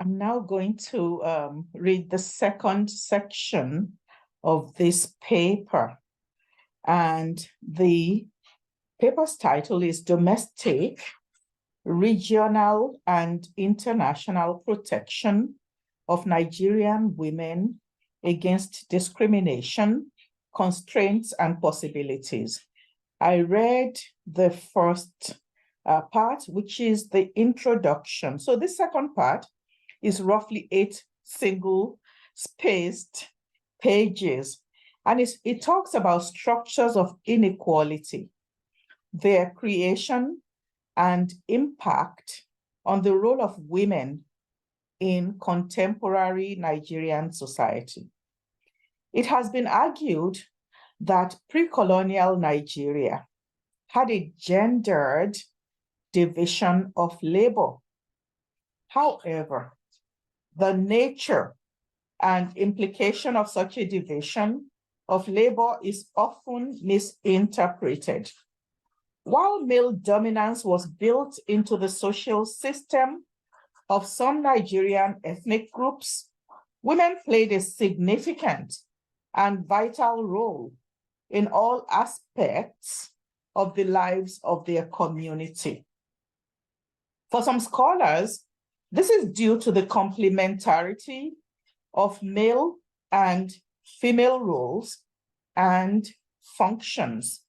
I'm now going to read the second section of this paper. And the paper's title is Domestic, Regional, and International Protection of Nigerian Women Against Discrimination, Constraints, and Possibilities. I read the first part, which is the introduction. So this second part is roughly 8 single-spaced pages. And it talks about structures of inequality, their creation and impact on the role of women in contemporary Nigerian society. It has been argued that pre-colonial Nigeria had a gendered division of labor. However, the nature and implication of such a division of labor is often misinterpreted. While male dominance was built into the social system of some Nigerian ethnic groups, women played a significant and vital role in all aspects of the lives of their community. For some scholars, this is due to the complementarity of male and female roles and functions.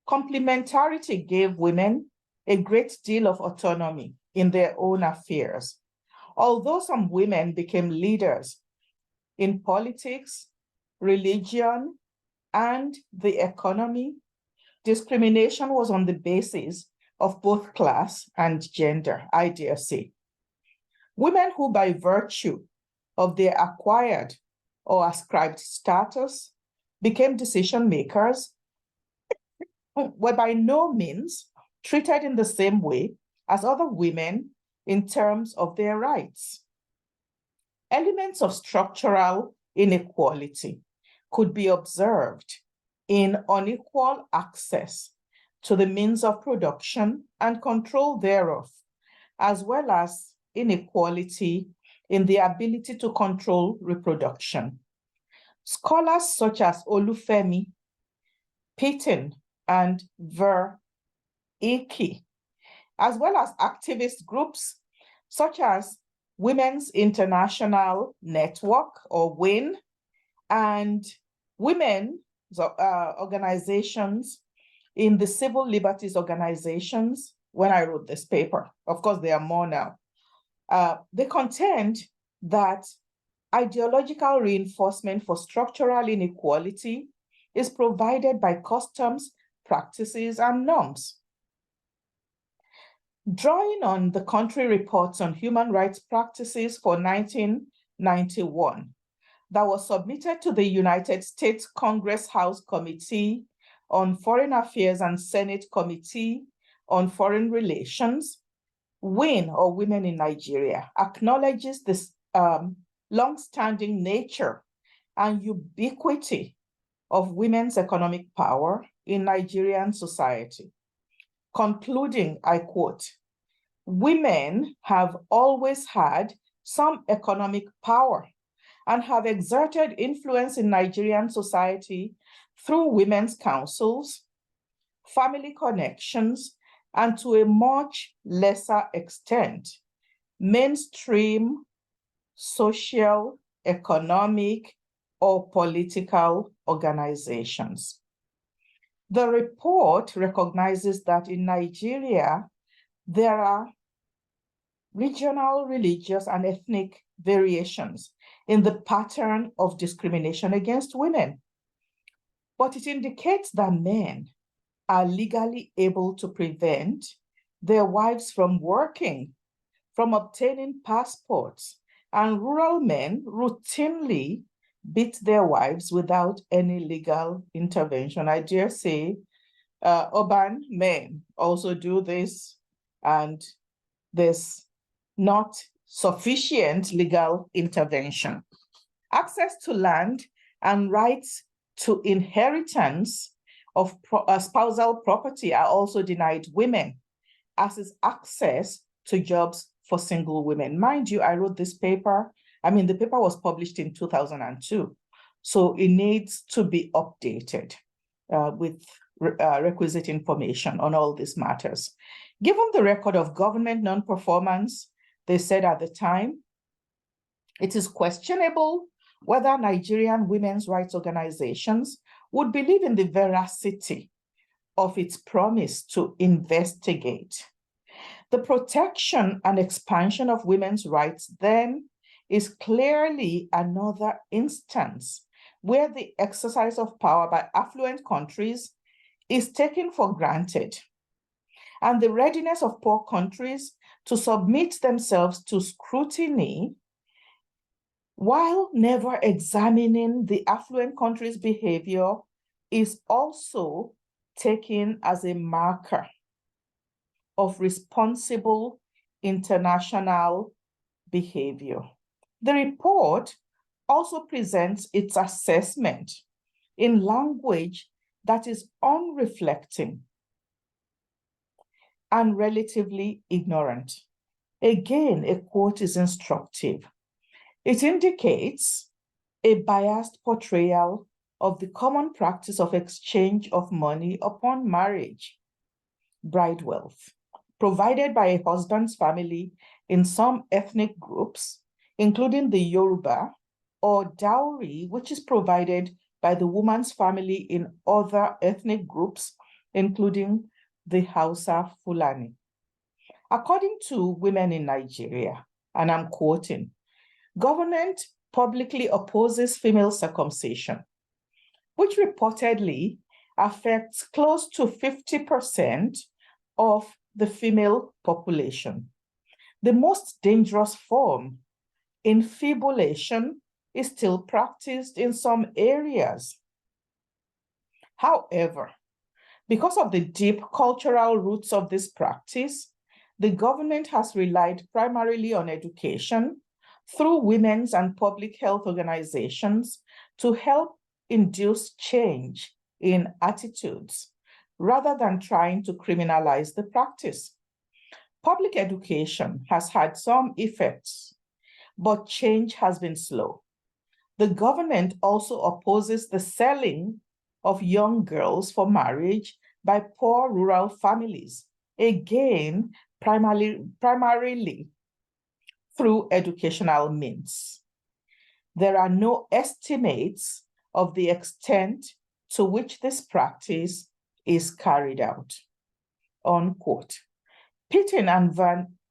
Complementarity gave women a great deal of autonomy in their own affairs. Although some women became leaders in politics, religion, and the economy, discrimination was on the basis of both class and gender, I dare say. Women who, by virtue of their acquired or ascribed status, became decision makers were by no means treated in the same way as other women in terms of their rights. Elements of structural inequality could be observed in unequal access to the means of production and control thereof, as well as inequality in the ability to control reproduction. Scholars such as Olúfúnké, Pittin, and Ver-Iki, as well as activist groups such as Women's International Network, or WIN, and women's organizations in the civil liberties organizations when I wrote this paper. Of course, there are more now. They contend that ideological reinforcement for structural inequality is provided by customs, practices, and norms. Drawing on the country reports on human rights practices for 1991 that was submitted to the United States Congress House Committee on Foreign Affairs and Senate Committee on Foreign Relations, WIN, or Women in Nigeria, acknowledges this long-standing nature and ubiquity of women's economic power in Nigerian society, concluding, I quote, "Women have always had some economic power and have exerted influence in Nigerian society through women's councils, family connections, and to a much lesser extent, mainstream social, economic, or political organizations." The report recognizes that in Nigeria, there are regional, religious, and ethnic variations in the pattern of discrimination against women. But it indicates that men are legally able to prevent their wives from working, from obtaining passports, and rural men routinely beat their wives without any legal intervention. I dare say urban men also do this, and there's not sufficient legal intervention. Access to land and rights to inheritance of spousal property are also denied women, as is access to jobs for single women. Mind you, I wrote this paper. The paper was published in 2002, so it needs to be updated with requisite information on all these matters. Given the record of government non-performance, they said at the time, it is questionable whether Nigerian women's rights organizations would believe in the veracity of its promise to investigate. The protection and expansion of women's rights then is clearly another instance where the exercise of power by affluent countries is taken for granted, and the readiness of poor countries to submit themselves to scrutiny while never examining the affluent country's behavior is also taken as a marker of responsible international behavior. The report also presents its assessment in language that is unreflecting and relatively ignorant. Again, a quote is instructive. It indicates a biased portrayal of the common practice of exchange of money upon marriage, bride wealth, provided by a husband's family in some ethnic groups, including the Yoruba, or dowry, which is provided by the woman's family in other ethnic groups, including the Hausa Fulani. According to Women in Nigeria, and I'm quoting, government publicly opposes female circumcision, which reportedly affects close to 50% of the female population. The most dangerous form, infibulation, is still practiced in some areas. However, because of the deep cultural roots of this practice, the government has relied primarily on education through women's and public health organizations to help induce change in attitudes, rather than trying to criminalize the practice. Public education has had some effects, but change has been slow. The government also opposes the selling of young girls for marriage by poor rural families, again, primarily through educational means. There are no estimates of the extent to which this practice is carried out, unquote. Pittin and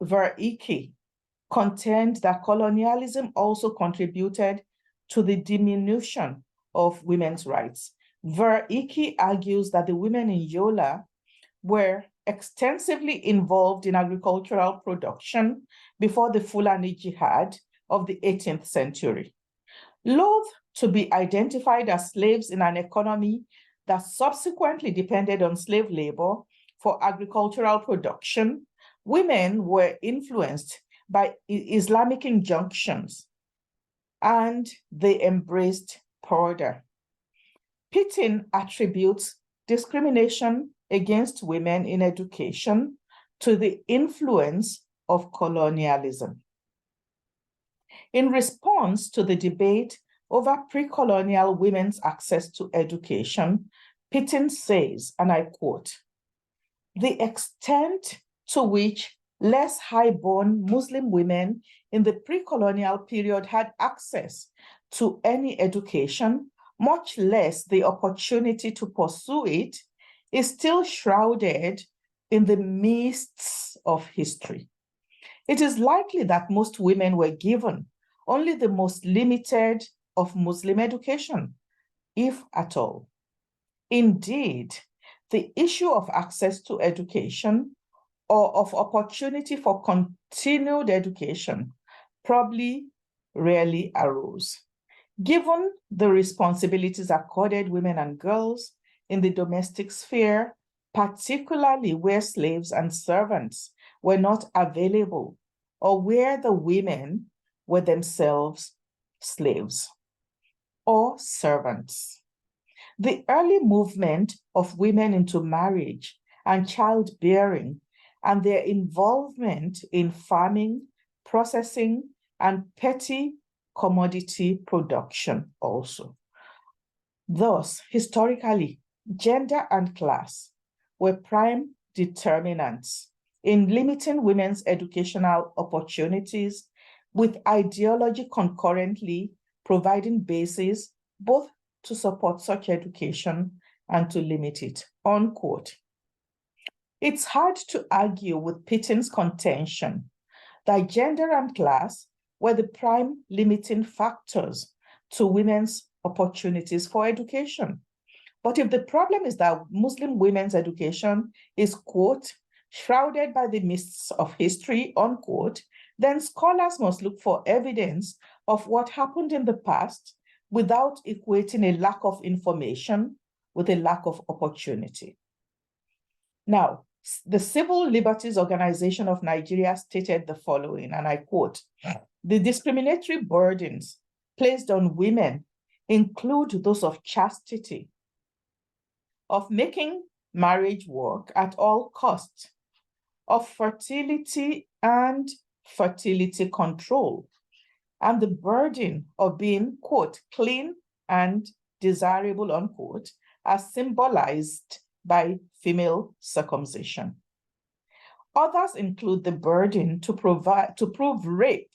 Vericke contend that colonialism also contributed to the diminution of women's rights. Vericke argues that the women in Yola were extensively involved in agricultural production before the Fulani Jihad of the 18th century. Loath to be identified as slaves in an economy that subsequently depended on slave labor for agricultural production, women were influenced by Islamic injunctions, and they embraced purdah. Pittin attributes discrimination against women in education to the influence of colonialism. In response to the debate over pre-colonial women's access to education, Pittin says, and I quote, "The extent to which less high-born Muslim women in the pre-colonial period had access to any education, much less the opportunity to pursue it, is still shrouded in the mists of history. It is likely that most women were given only the most limited of Muslim education, if at all. Indeed, the issue of access to education or of opportunity for continued education probably rarely arose. Given the responsibilities accorded women and girls in the domestic sphere, particularly where slaves and servants were not available, or where the women were themselves slaves or servants. The early movement of women into marriage and childbearing and their involvement in farming, processing, and petty commodity production also. Thus, historically, gender and class were prime determinants in limiting women's educational opportunities, with ideology concurrently providing basis both to support such education and to limit it, unquote. It's hard to argue with Pitten's contention that gender and class were the prime limiting factors to women's opportunities for education. But if the problem is that Muslim women's education is, quote, shrouded by the mists of history, unquote, then scholars must look for evidence of what happened in the past without equating a lack of information with a lack of opportunity. Now, the Civil Liberties Organization of Nigeria stated the following, and I quote, "The discriminatory burdens placed on women include those of chastity, of making marriage work at all costs, of fertility and fertility control, and the burden of being, quote, clean and desirable, unquote, as symbolized by female circumcision. Others include the burden to prove rape,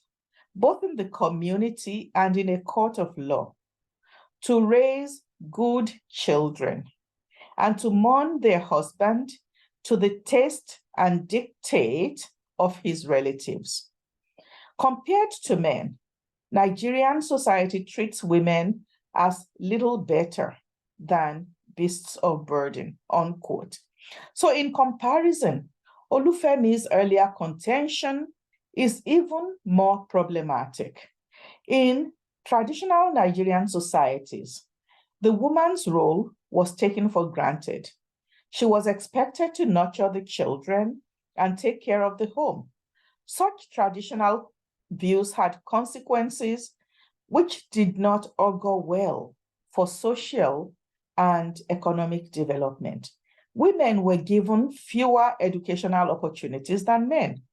both in the community and in a court of law, to raise good children, and to mourn their husband to the taste and dictate of his relatives. Compared to men, Nigerian society treats women as little better than beasts of burden," unquote. So in comparison, Olufemi's earlier contention is even more problematic. In traditional Nigerian societies, the woman's role was taken for granted. She was expected to nurture the children and take care of the home. Such traditional views had consequences which did not augur well for social and economic development. Women were given fewer educational opportunities than men.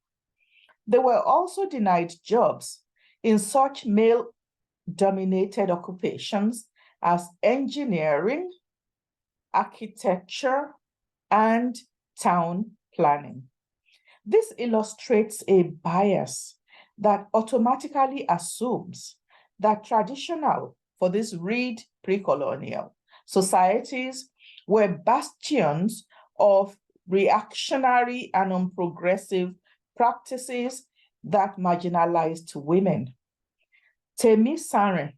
They were also denied jobs in such male-dominated occupations as engineering, architecture, and town planning. This illustrates a bias that automatically assumes that traditional, for this read pre-colonial, societies were bastions of reactionary and unprogressive practices that marginalized women. Temi Sare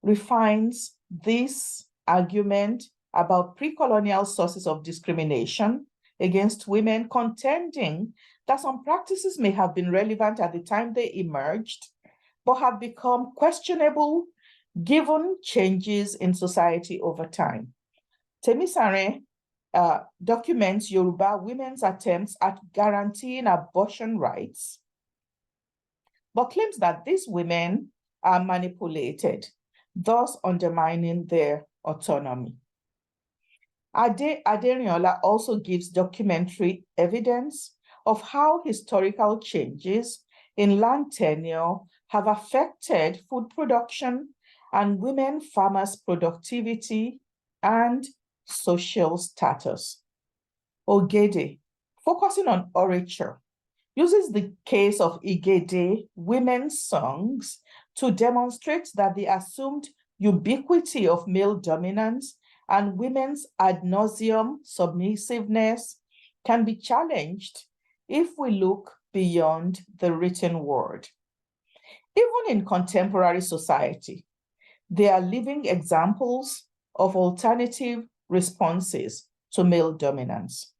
refines this argument about pre-colonial sources of discrimination against women, contending that some practices may have been relevant at the time they emerged, but have become questionable given changes in society over time. Temi Sare documents Yoruba women's attempts at guaranteeing abortion rights, but claims that these women are manipulated, thus undermining their autonomy. Aderiola also gives documentary evidence of how historical changes in land tenure have affected food production and women farmers' productivity and social status. Ogede, focusing on orature, uses the case of Igede women's songs to demonstrate that the assumed ubiquity of male dominance and women's ad nauseum submissiveness can be challenged if we look beyond the written word. Even in contemporary society, there are living examples of alternative responses to male dominance.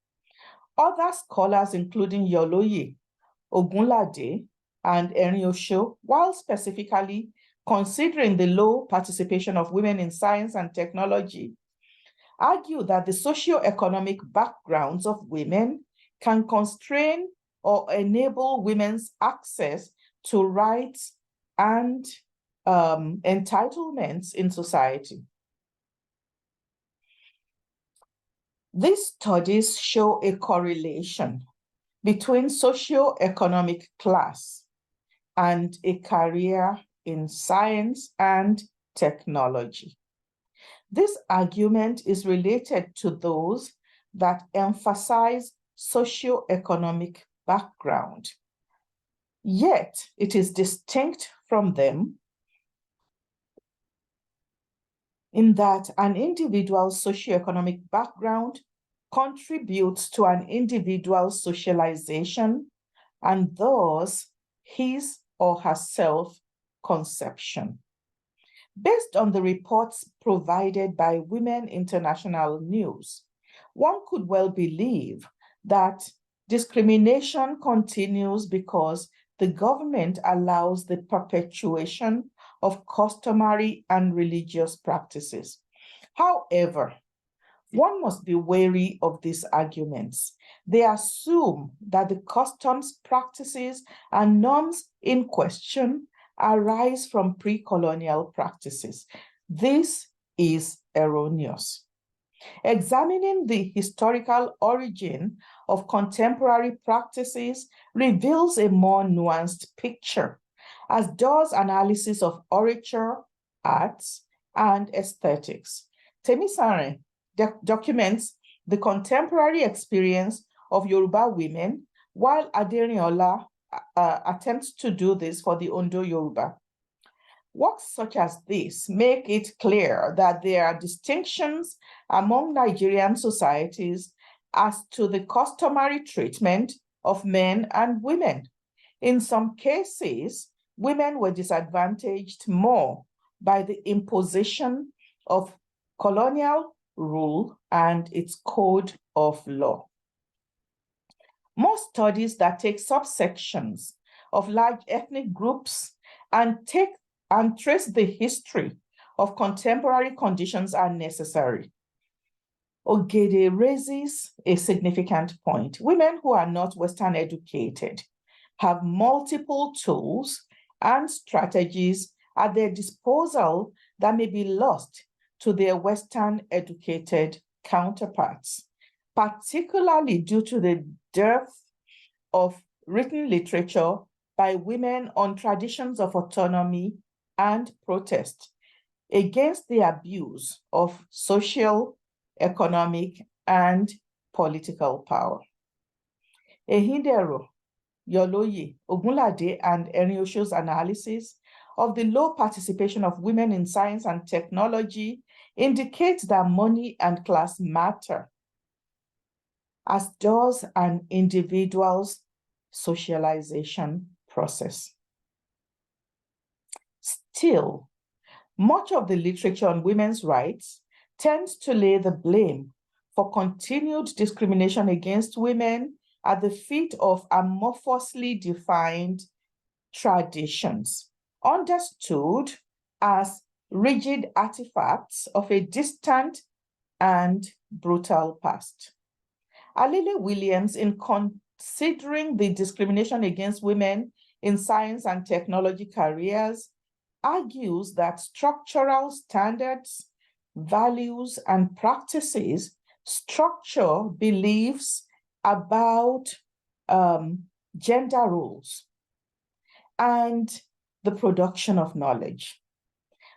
Other scholars, including Yoloye, Ogunlade, and Erinosho, while specifically considering the low participation of women in science and technology, argue that the socio-economic backgrounds of women can constrain or enable women's access to rights and entitlements in society. These studies show a correlation between socio-economic class and a career in science and technology. This argument is related to those that emphasize socio-economic background, yet it is distinct from them in that an individual's socioeconomic background contributes to an individual's socialization and thus his or her self-conception. Based on the reports provided by Women International News, one could well believe that discrimination continues because the government allows the perpetuation of customary and religious practices. However, one must be wary of these arguments. They assume that the customs, practices, and norms in question arise from pre-colonial practices. This is erroneous. Examining the historical origin of contemporary practices reveals a more nuanced picture, as does analysis of orature, arts, and aesthetics. Temisare documents the contemporary experience of Yoruba women, while Aderiniola attempts to do this for the Ondo Yoruba. Works such as this make it clear that there are distinctions among Nigerian societies as to the customary treatment of men and women. In some cases, women were disadvantaged more by the imposition of colonial rule and its code of law. Most studies that take subsections of large ethnic groups and trace the history of contemporary conditions are necessary. Ogede raises a significant point. Women who are not Western educated have multiple tools and strategies at their disposal that may be lost to their Western educated counterparts, particularly due to the dearth of written literature by women on traditions of autonomy and protest against the abuse of social, economic, and political power. Ehindero, Yoloye, Ogunlade, and Erinosho's analysis of the low participation of women in science and technology indicates that money and class matter, as does an individual's socialization process. Still, much of the literature on women's rights tends to lay the blame for continued discrimination against women at the feet of amorphously defined traditions, understood as rigid artifacts of a distant and brutal past. Alele Williams, in considering the discrimination against women in science and technology careers, argues that structural standards, values, and practices structure beliefs about gender roles and the production of knowledge.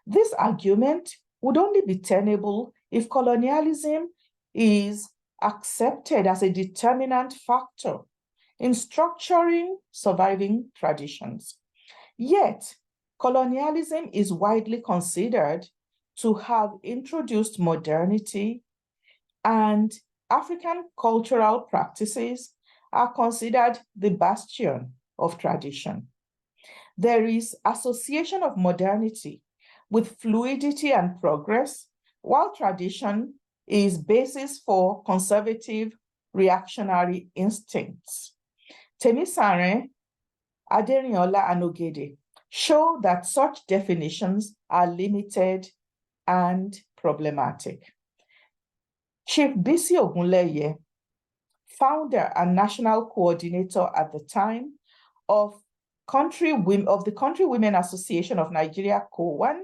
This argument would only be tenable if colonialism is accepted as a determinant factor in structuring surviving traditions. Yet, colonialism is widely considered to have introduced modernity, and African cultural practices are considered the bastion of tradition. There is association of modernity with fluidity and progress, while tradition is basis for conservative reactionary instincts. Temisare, Aderiniola, and Ogede show that such definitions are limited and problematic. Chief Bisi Ogunleye, founder and national coordinator at the time of the Country Women Association of Nigeria, COWAN,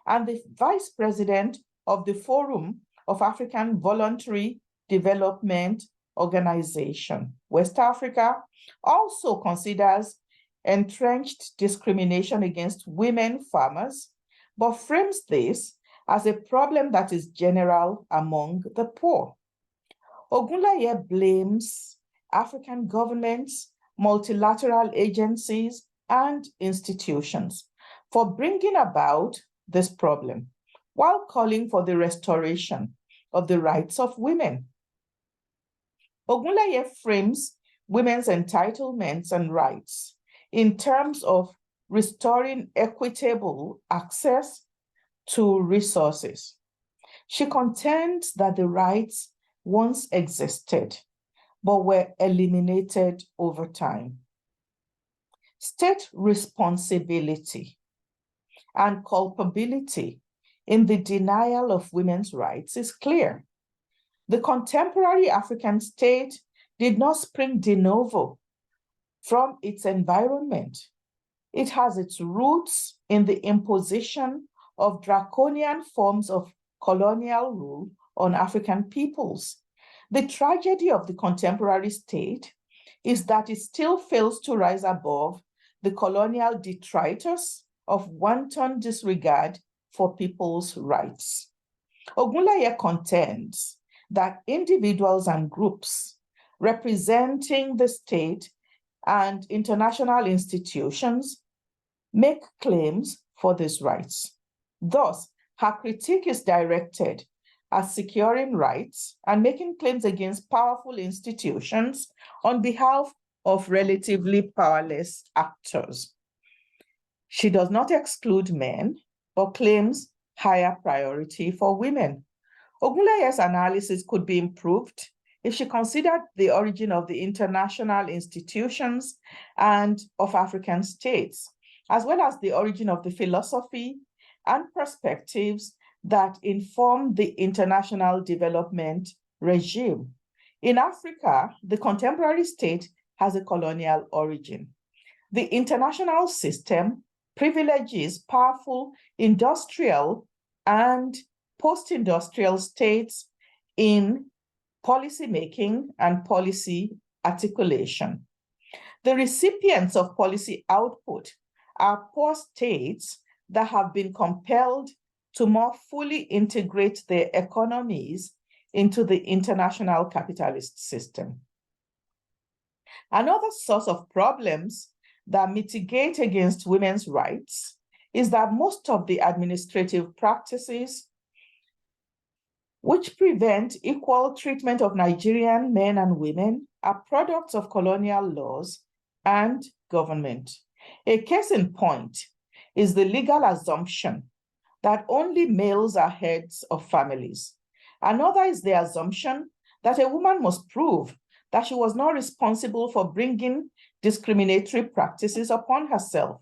and the vice president of the Forum of African Voluntary Development Organization. West Africa also considers entrenched discrimination against women farmers, but frames this as a problem that is general among the poor. Ogunleye blames African governments, multilateral agencies, and institutions for bringing about this problem, while calling for the restoration of the rights of women. Ogunleye frames women's entitlements and rights in terms of restoring equitable access to resources. She contends that the rights once existed, but were eliminated over time. State responsibility and culpability in the denial of women's rights is clear. The contemporary African state did not spring de novo from its environment. It has its roots in the imposition of draconian forms of colonial rule on African peoples. The tragedy of the contemporary state is that it still fails to rise above the colonial detritus of wanton disregard for people's rights. Ogunleye contends that individuals and groups representing the state and international institutions make claims for these rights. Thus, her critique is directed at securing rights and making claims against powerful institutions on behalf of relatively powerless actors. She does not exclude men, but claims higher priority for women. Ogunleye's analysis could be improved if she considered the origin of the international institutions and of African states, as well as the origin of the philosophy and perspectives that inform the international development regime. In Africa, the contemporary state has a colonial origin. The international system privileges powerful industrial and post-industrial states in policy making and policy articulation. The recipients of policy output are poor states that have been compelled to more fully integrate their economies into the international capitalist system. Another source of problems that mitigate against women's rights is that most of the administrative practices which prevent equal treatment of Nigerian men and women are products of colonial laws and government. A case in point is the legal assumption that only males are heads of families. Another is the assumption that a woman must prove that she was not responsible for bringing discriminatory practices upon herself.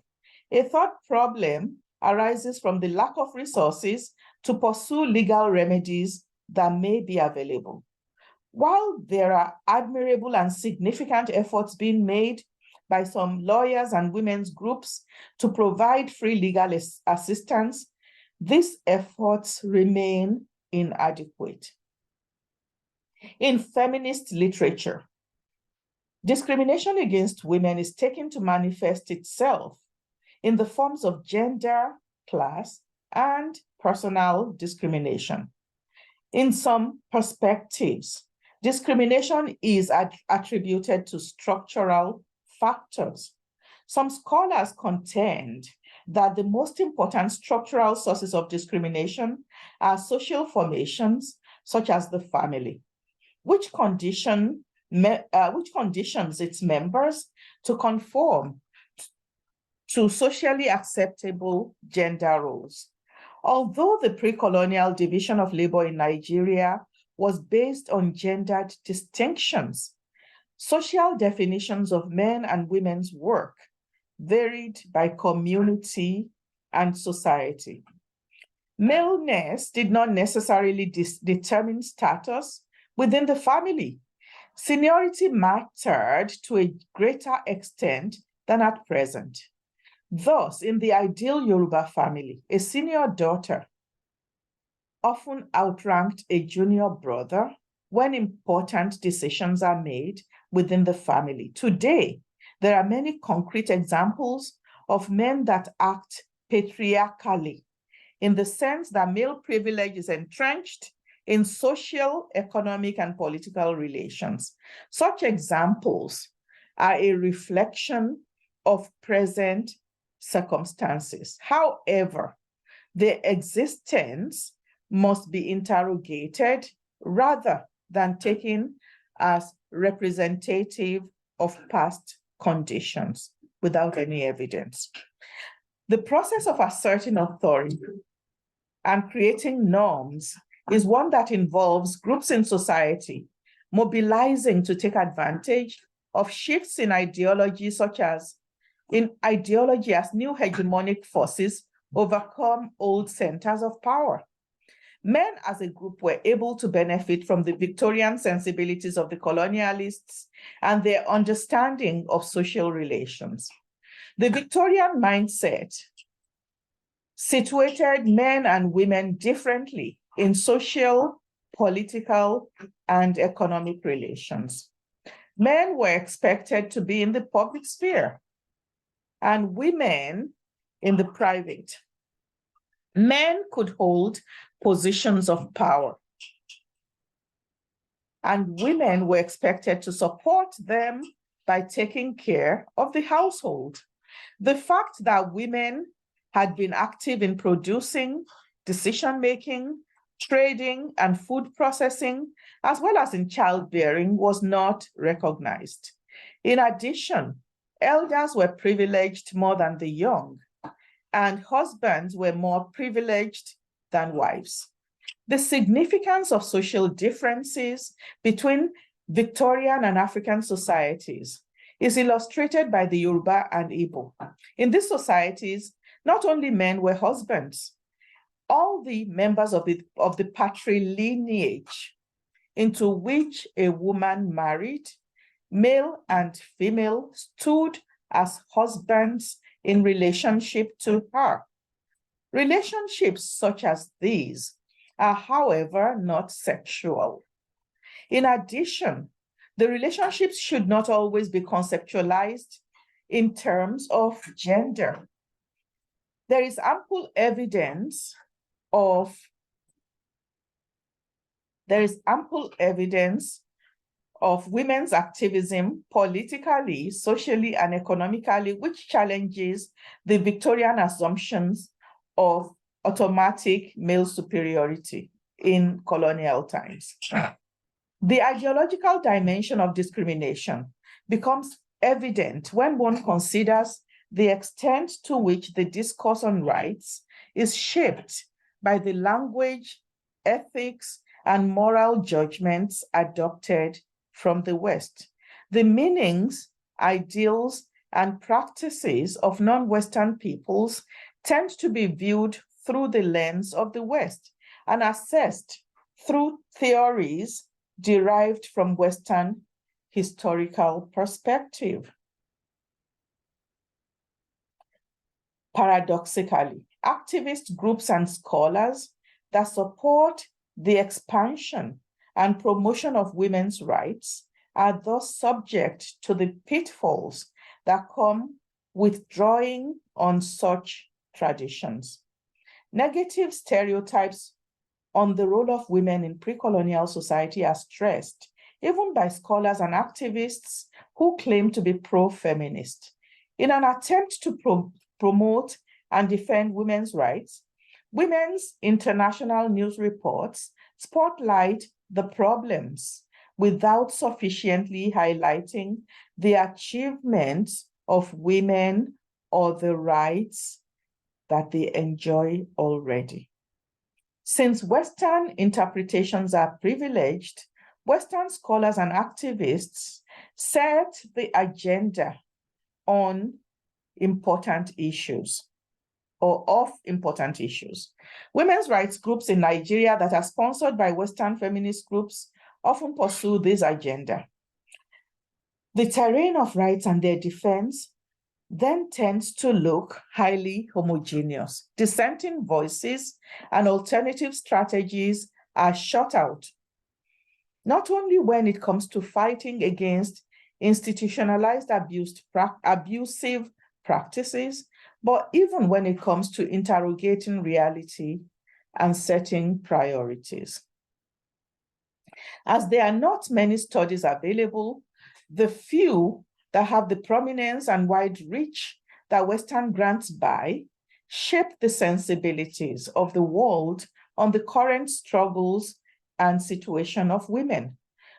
A third problem arises from the lack of resources to pursue legal remedies that may be available. While there are admirable and significant efforts being made by some lawyers and women's groups to provide free legal assistance, these efforts remain inadequate. In feminist literature, discrimination against women is taken to manifest itself in the forms of gender, class, and personal discrimination. In some perspectives, discrimination is attributed to structural factors. Some scholars contend that the most important structural sources of discrimination are social formations, such as the family, which conditions its members to conform to socially acceptable gender roles. Although the pre-colonial division of labor in Nigeria was based on gendered distinctions, social definitions of men and women's work varied by community and society. Maleness did not necessarily determine status within the family. Seniority mattered to a greater extent than at present. Thus, in the ideal Yoruba family, a senior daughter often outranked a junior brother when important decisions are made within the family. Today, there are many concrete examples of men that act patriarchally, in the sense that male privilege is entrenched in social, economic, and political relations. Such examples are a reflection of present circumstances. However, their existence must be interrogated rather than taken as representative of past conditions without any evidence. The process of asserting authority and creating norms is one that involves groups in society mobilizing to take advantage of shifts in ideology, such as new hegemonic forces overcome old centers of power. Men as a group were able to benefit from the Victorian sensibilities of the colonialists and their understanding of social relations. The Victorian mindset situated men and women differently in social, political, and economic relations. Men were expected to be in the public sphere and women in the private. Men could hold positions of power, and women were expected to support them by taking care of the household. The fact that women had been active in producing, decision-making, trading, and food processing, as well as in childbearing, was not recognized. In addition, elders were privileged more than the young, and husbands were more privileged than wives. The significance of social differences between Victorian and African societies is illustrated by the Yoruba and Igbo. In these societies, not only men were husbands, all the members of the patrilineage into which a woman married, male and female, stood as husbands in relationship to her. Relationships such as these are, however, not sexual. In addition, the relationships should not always be conceptualized in terms of gender. There is ample evidence of women's activism politically, socially, and economically, which challenges the Victorian assumptions of automatic male superiority in colonial times. The ideological dimension of discrimination becomes evident when one considers the extent to which the discourse on rights is shaped by the language, ethics, and moral judgments adopted from the West. The meanings, ideals, and practices of non-Western peoples tend to be viewed through the lens of the West and assessed through theories derived from Western historical perspective. Paradoxically, activist groups and scholars that support the expansion and promotion of women's rights are thus subject to the pitfalls that come with drawing on such traditions. Negative stereotypes on the role of women in pre-colonial society are stressed, even by scholars and activists who claim to be pro-feminist. In an attempt to promote and defend women's rights, Women's International news reports spotlight the problems without sufficiently highlighting the achievements of women or the rights that they enjoy already. Since Western interpretations are privileged, Western scholars and activists set the agenda on important issues or of important issues. Women's rights groups in Nigeria that are sponsored by Western feminist groups often pursue this agenda. The terrain of rights and their defense then tends to look highly homogeneous. Dissenting voices and alternative strategies are shut out. not only when it comes to fighting against institutionalized abusive practices, but even when it comes to interrogating reality and setting priorities. As there are not many studies available, the few that have the prominence and wide reach that Western grants buy shape the sensibilities of the world on the current struggles and situation of women.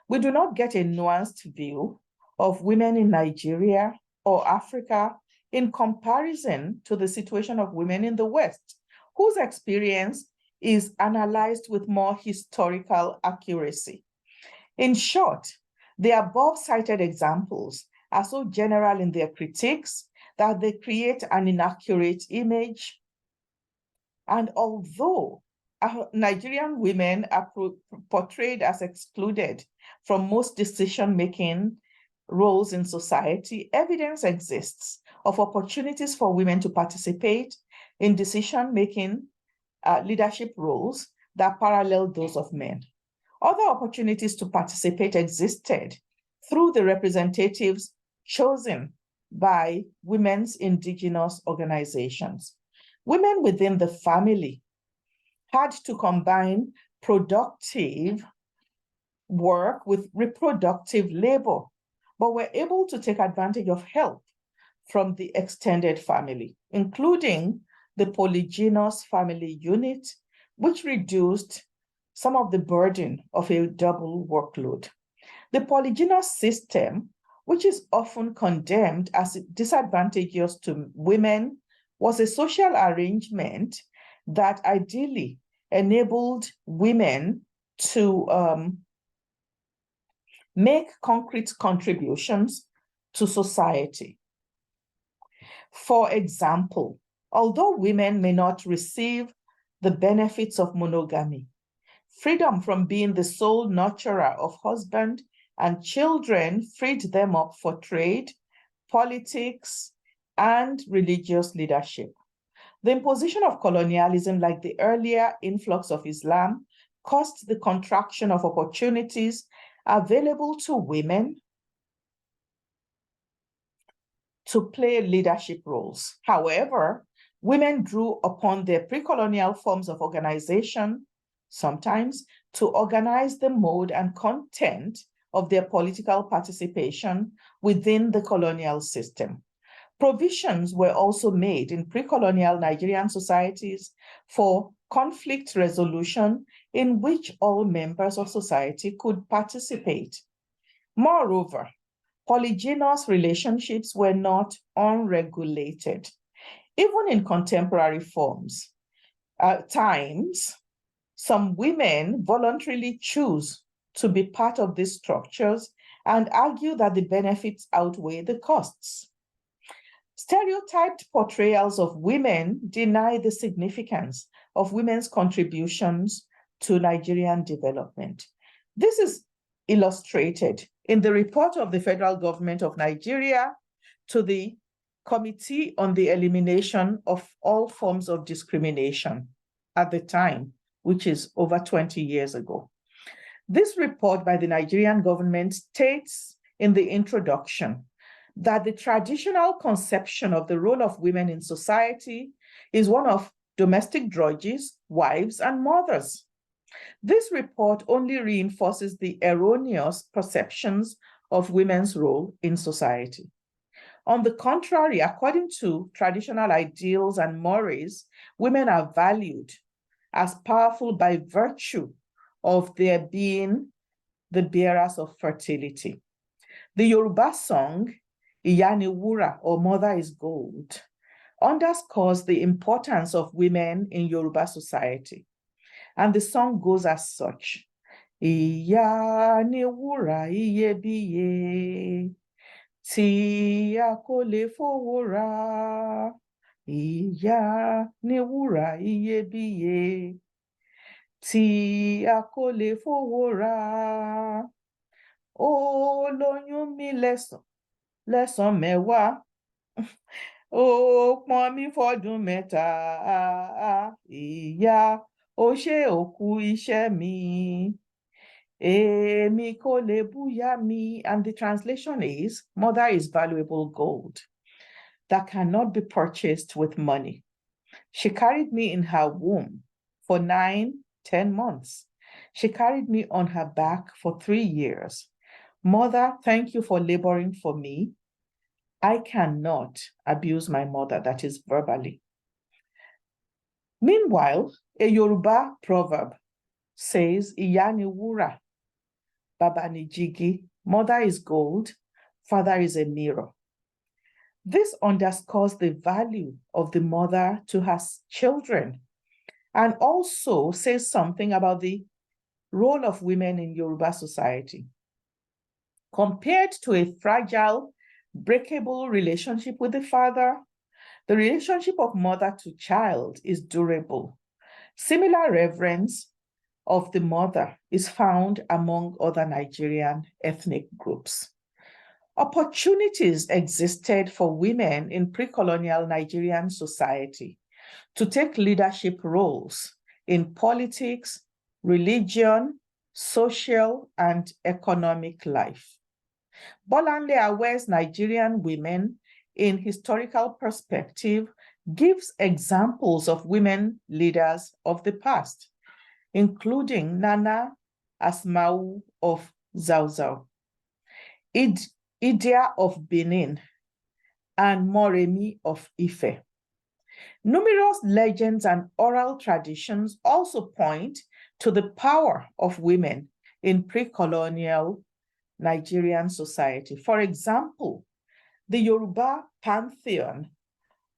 We do not get a nuanced view of women in Nigeria or Africa in comparison to the situation of women in the West, whose experience is analyzed with more historical accuracy. In short, the above cited examples are so general in their critiques that they create an inaccurate image. And although Nigerian women are portrayed as excluded from most decision-making roles in society, evidence exists of opportunities for women to participate in decision-making leadership roles that parallel those of men. Other opportunities to participate existed through the representatives chosen by women's indigenous organizations. Women within the family had to combine productive work with reproductive labor, but were able to take advantage of help from the extended family, including the polygynous family unit, which reduced some of the burden of a double workload. The polygynous system, which is often condemned as disadvantageous to women, was a social arrangement that ideally enabled women to make concrete contributions to society. For example, although women may not receive the benefits of monogamy, freedom from being the sole nurturer of husband and children freed them up for trade, politics, and religious leadership. The imposition of colonialism, like the earlier influx of Islam, caused the contraction of opportunities available to women to play leadership roles. However, women drew upon their pre-colonial forms of organization, sometimes, to organize the mode and content of their political participation within the colonial system. Provisions were also made in pre-colonial Nigerian societies for conflict resolution in which all members of society could participate. Moreover, polygynous relationships were not unregulated. Even in contemporary times, some women voluntarily choose to be part of these structures and argue that the benefits outweigh the costs. Stereotyped portrayals of women deny the significance of women's contributions to Nigerian development. This is illustrated in the report of the federal government of Nigeria to the Committee on the Elimination of All Forms of Discrimination at the time, which is over 20 years ago. This report by the Nigerian government states in the introduction that the traditional conception of the role of women in society is one of domestic drudges, wives, and mothers. This report only reinforces the erroneous perceptions of women's role in society. On the contrary, according to traditional ideals and mores, women are valued as powerful by virtue of their being the bearers of fertility. The Yoruba song, Iya ni wúrà, or Mother is Gold, underscores the importance of women in Yoruba society. And the song goes as such: Ìyá ni wúrà iyebíye, tí a kò lè fowó rà. Ìyá ni wúrà iyebíye, tí a kò lè fowó rà. Ó lóyún mi lẹ́sàn mẹ́wàá, ó pọ́n mi fọ́dún mẹ́ta. Ìyá, ó ṣe òkú iṣẹ́ mi. Èmi kò lè búyà mi, and the translation is, mother is valuable gold that cannot be purchased with money. She carried me in her womb for 9, 10 months. She carried me on her back for 3 years. Mother, thank you for laboring for me. I cannot abuse my mother, that is verbally. Meanwhile, a Yoruba proverb says, Ìyá ni wúrà, bàbá ni jígí, mother is gold, father is a mirror. This underscores the value of the mother to her children and also says something about the role of women in Yoruba society. Compared to a fragile, breakable relationship with the father, the relationship of mother to child is durable. Similar reverence of the mother is found among other Nigerian ethnic groups. Opportunities existed for women in pre-colonial Nigerian society to take leadership roles in politics, religion, social, and economic life. Bolanle Awe's Nigerian Women in Historical Perspective gives examples of women leaders of the past, including Nana Asmau of Zauzau, Idia of Benin, and Moremi of Ife. Numerous legends and oral traditions also point to the power of women in pre-colonial Nigerian society. For example, the Yoruba pantheon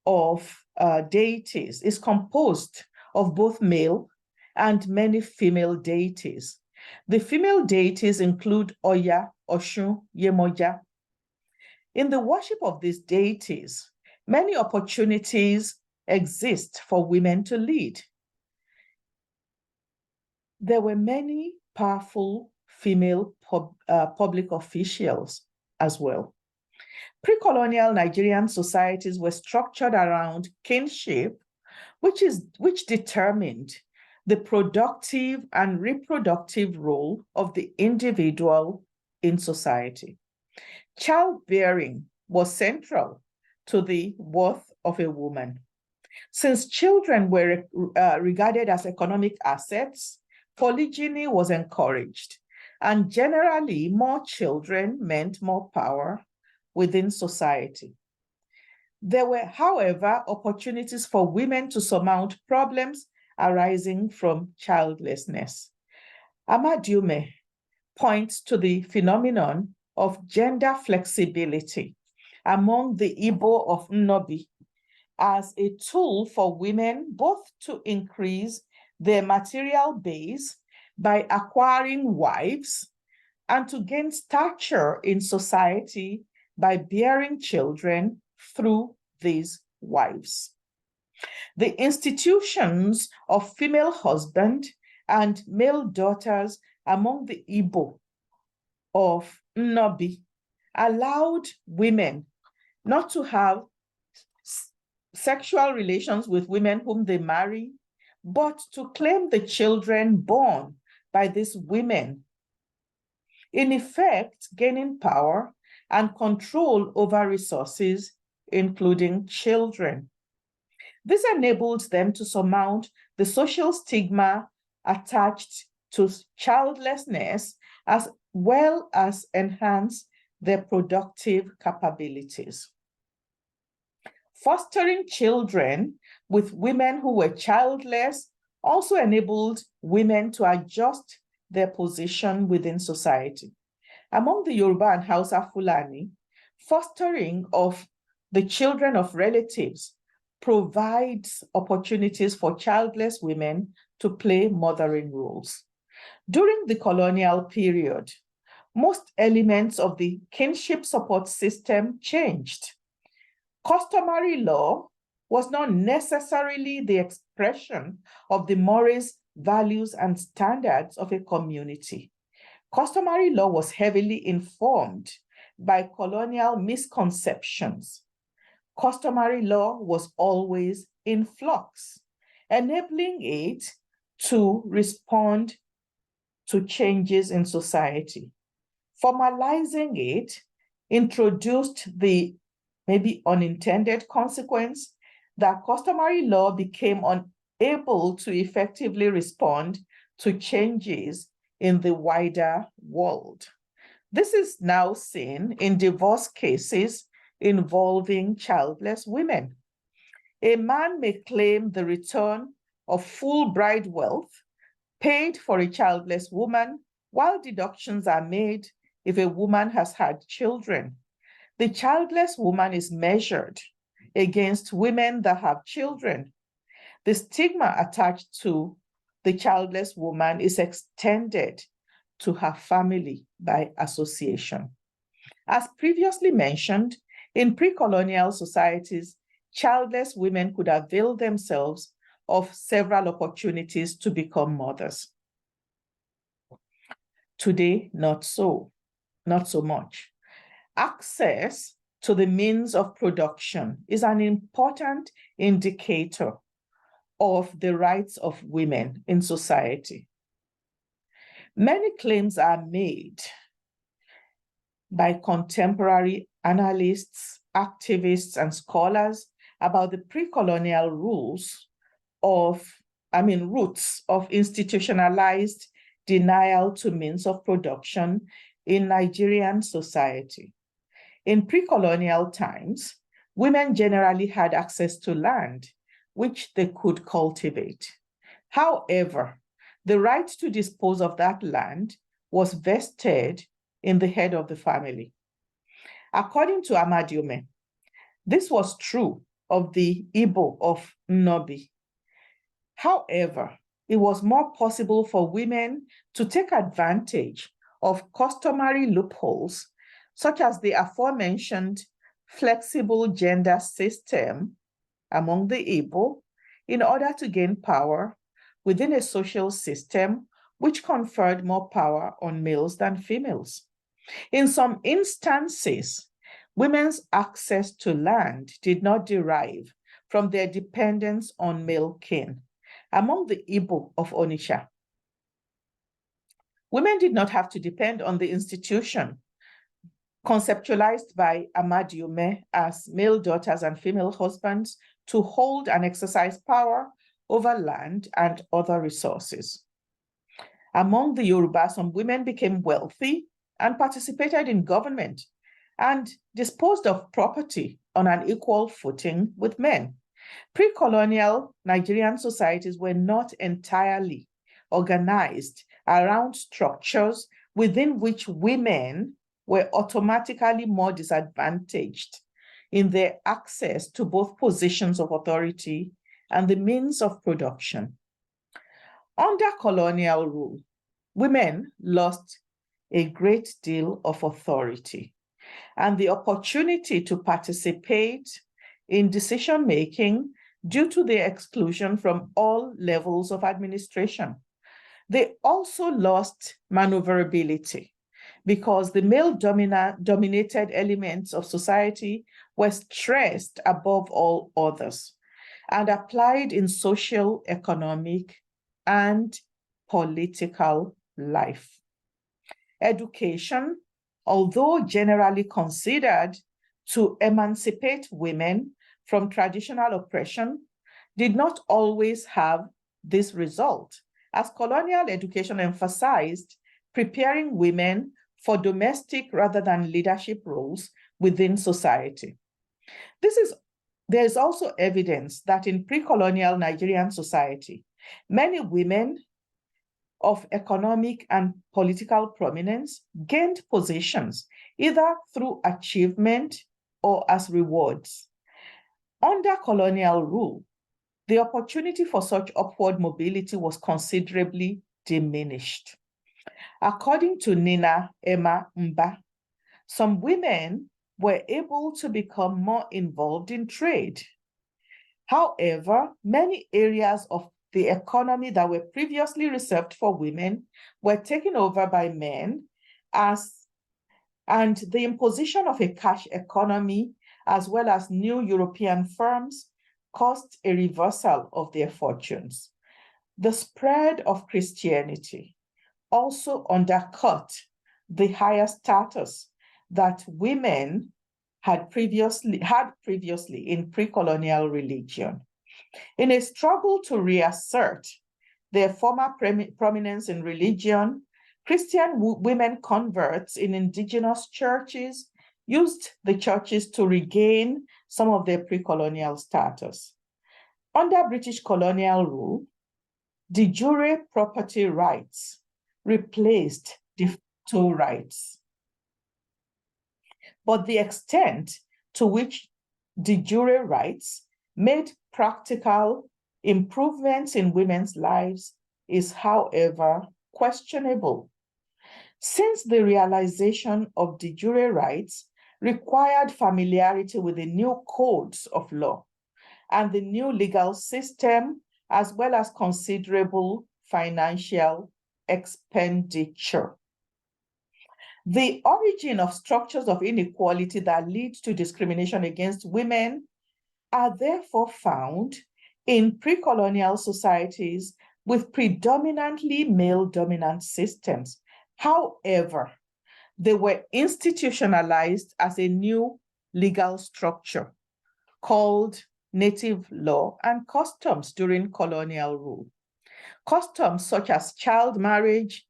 of deities is composed of both male and many female deities. The female deities include Oya, Oshun, Yemoja. In the worship of these deities, many opportunities exist for women to lead. There were many powerful female public officials as well. Pre-colonial Nigerian societies were structured around kinship, which determined the productive and reproductive role of the individual in society. Childbearing was central to the worth of a woman. Since children were regarded as economic assets, polygyny was encouraged, and generally more children meant more power within society. There were, however, opportunities for women to surmount problems arising from childlessness. Amadume points to the phenomenon of gender flexibility among the Igbo of Nnobi as a tool for women both to increase their material base by acquiring wives and to gain stature in society by bearing children through these wives. The institutions of female husband and male daughters among the Igbo of Nnobi allowed women not to have sexual relations with women whom they marry, but to claim the children born by these women, in effect, gaining power and control over resources, including children. This enabled them to surmount the social stigma attached to childlessness, as well as enhance their productive capabilities. Fostering children with women who were childless also enabled women to adjust their position within society. Among the Yoruba and Hausa Fulani, fostering of the children of relatives provides opportunities for childless women to play mothering roles. During the colonial period, most elements of the kinship support system changed. Customary law was not necessarily the expression of the mores, values, and standards of a community. Customary law was heavily informed by colonial misconceptions. Customary law was always in flux, enabling it to respond to changes in society. Formalizing it introduced the maybe unintended consequence that customary law became unable to effectively respond to changes in the wider world. This is now seen in divorce cases involving childless women. A man may claim the return of full bride wealth paid for a childless woman, while deductions are made if a woman has had children. The childless woman is measured against women that have children. The stigma attached to the childless woman is extended to her family by association. As previously mentioned, in pre-colonial societies, childless women could avail themselves of several opportunities to become mothers. Today, not so much. Access to the means of production is an important indicator of the rights of women in society. Many claims are made by contemporary analysts, activists, and scholars about the pre-colonial roots of institutionalized denial to means of production in Nigerian society. In pre-colonial times, women generally had access to land, which they could cultivate. However, the right to dispose of that land was vested in the head of the family. According to Amadiome, this was true of the Igbo of Nnobi. However, it was more possible for women to take advantage of customary loopholes, such as the aforementioned flexible gender system among the Igbo, in order to gain power within a social system which conferred more power on males than females. In some instances, women's access to land did not derive from their dependence on male kin. Among the Igbo of Onitsha, women did not have to depend on the institution conceptualized by Amadiome as male daughters and female husbands to hold and exercise power over land and other resources. Among the Yoruba, some women became wealthy and participated in government and disposed of property on an equal footing with men. Pre-colonial Nigerian societies were not entirely organized around structures within which women were automatically more disadvantaged in their access to both positions of authority and the means of production. Under colonial rule, women lost a great deal of authority and the opportunity to participate in decision-making due to their exclusion from all levels of administration. They also lost maneuverability because the male-dominated elements of society were stressed above all others and applied in social, economic, and political life. Education, although generally considered to emancipate women from traditional oppression, did not always have this result, as colonial education emphasized preparing women for domestic rather than leadership roles within society. There is also evidence that in pre-colonial Nigerian society, many women of economic and political prominence gained positions either through achievement or as rewards. Under colonial rule, the opportunity for such upward mobility was considerably diminished. According to Nina Emma Mba, some women were able to become more involved in trade. However, many areas of the economy that were previously reserved for women were taken over by men, and the imposition of a cash economy as well as new European firms caused a reversal of their fortunes. The spread of Christianity also undercut the higher status that women had previously in pre-colonial religion. In a struggle to reassert their former prominence in religion, Christian women converts in indigenous churches used the churches to regain some of their pre-colonial status. Under British colonial rule, de jure property rights replaced de facto rights. But the extent to which de jure rights made practical improvements in women's lives is, however, questionable. Since the realization of de jure rights required familiarity with the new codes of law and the new legal system, as well as considerable financial expenditure. The origin of structures of inequality that lead to discrimination against women are therefore found in pre-colonial societies with predominantly male-dominant systems. However, they were institutionalized as a new legal structure called native law and customs during colonial rule. Customs such as child marriage,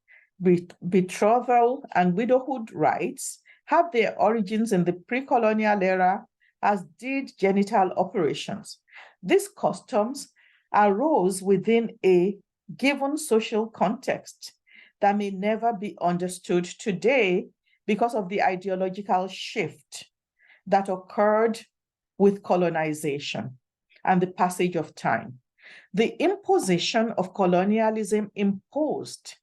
betrothal, and widowhood rights have their origins in the pre-colonial era, as did genital operations. These customs arose within a given social context that may never be understood today because of the ideological shift that occurred with colonization and the passage of time. The imposition of colonialism involved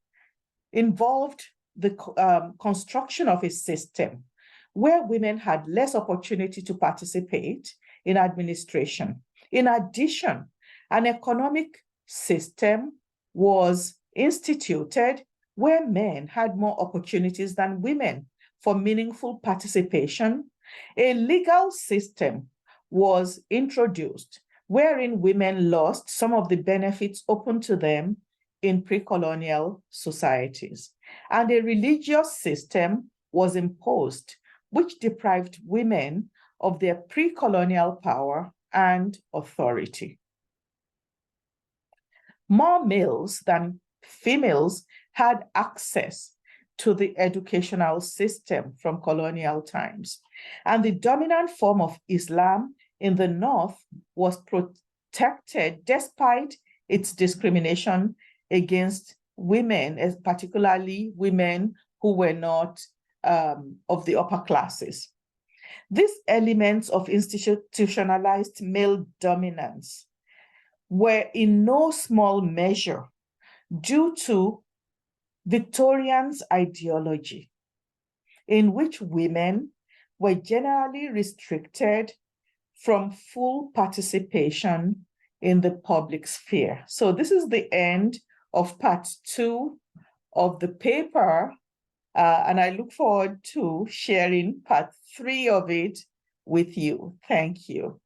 the construction of a system where women had less opportunity to participate in administration. In addition, an economic system was instituted where men had more opportunities than women for meaningful participation. A legal system was introduced wherein women lost some of the benefits open to them in pre-colonial societies. And a religious system was imposed, which deprived women of their pre-colonial power and authority. More males than females had access to the educational system from colonial times. And the dominant form of Islam in the North was protected despite its discrimination against women, particularly women who were not of the upper classes. These elements of institutionalized male dominance were in no small measure due to Victorians' ideology, in which women were generally restricted from full participation in the public sphere. So this is the end of part 2 of the paper, and I look forward to sharing part 3 of it with you. Thank you.